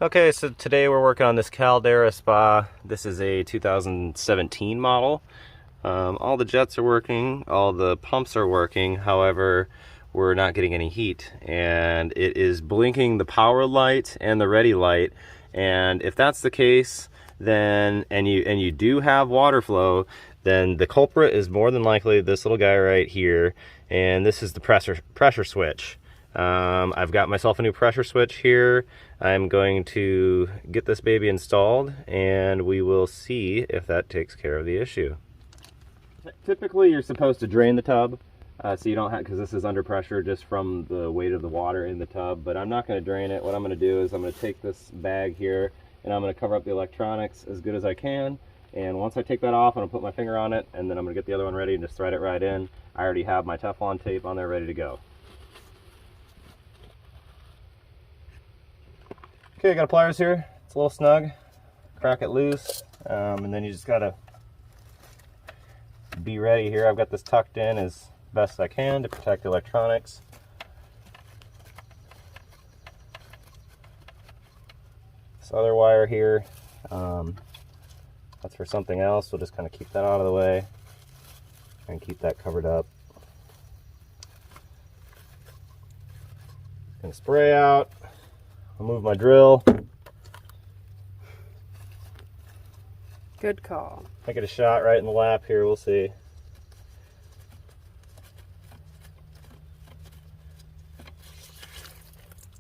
Okay, so today we're working on this Caldera spa. This is a 2017 model. All the jets are working, all the pumps are working, however, we're not getting any heat. And it is blinking the power light and the ready light. And if that's the case, then, and you do have water flow, then the culprit is more than likely this little guy right here. And this is the pressure switch. I've got myself a new pressure switch here. I'm going to get this baby installed and we will see if that takes care of the issue. Typically you're supposed to drain the tub so you don't have, because this is under pressure just from the weight of the water in the tub, but I'm not going to drain it. What I'm going to do is I'm going to take this bag here and I'm going to cover up the electronics as good as I can. And once I take that off, I'm going to put my finger on it and then I'm going to get the other one ready and just thread it right in. I already have my Teflon tape on there ready to go. Okay, I got pliers here. It's a little snug. Crack it loose, and then you just gotta be ready here. I've got this tucked in as best I can to protect the electronics. This other wire here, that's for something else. We'll just kind of keep that out of the way and keep that covered up. Gonna spray out. I'll move my drill. Good call. I get a shot right in the lap here, we'll see.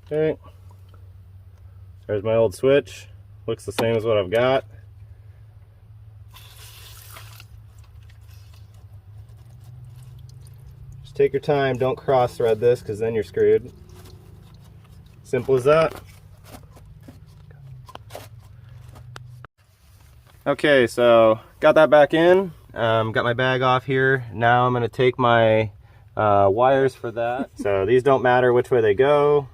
Okay. There's my old switch. Looks the same as what I've got. Just take your time, don't cross thread this because then you're screwed. Simple as that. Okay, so got that back in. Got my bag off here. Now I'm going to take my wires for that. So these don't matter which way they go.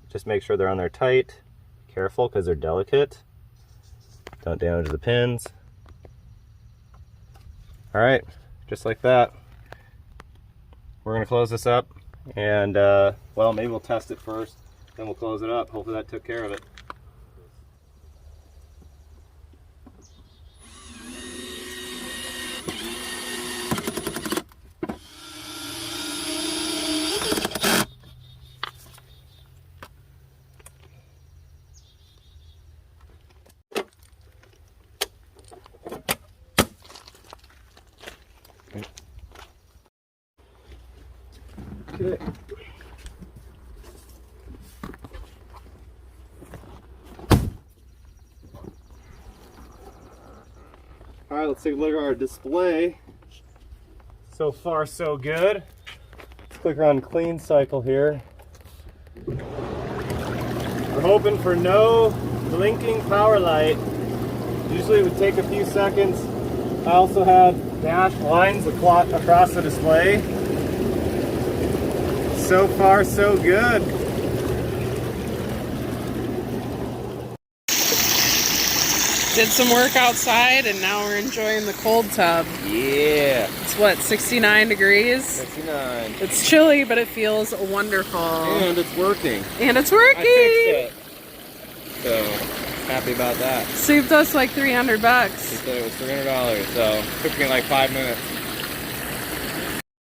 Just make sure they're on there tight. Careful because they're delicate. Don't damage the pins. All right, just like that. We're going to close this up. And well, maybe we'll test it first, then we'll close it up. Hopefully that took care of it. Okay. All right, let's take a look at our display. So far, so good. Let's click on clean cycle here. We're hoping for no blinking power light. Usually it would take a few seconds. I also have dashed lines across the display. So far, so good. Did some work outside and now we're enjoying the cold tub. Yeah. It's what, 69 degrees? 69. It's chilly, but it feels wonderful. And it's working. And it's working! I fixed it. So, happy about that. Saved us like $300. She said it was $300, so it took me like 5 minutes.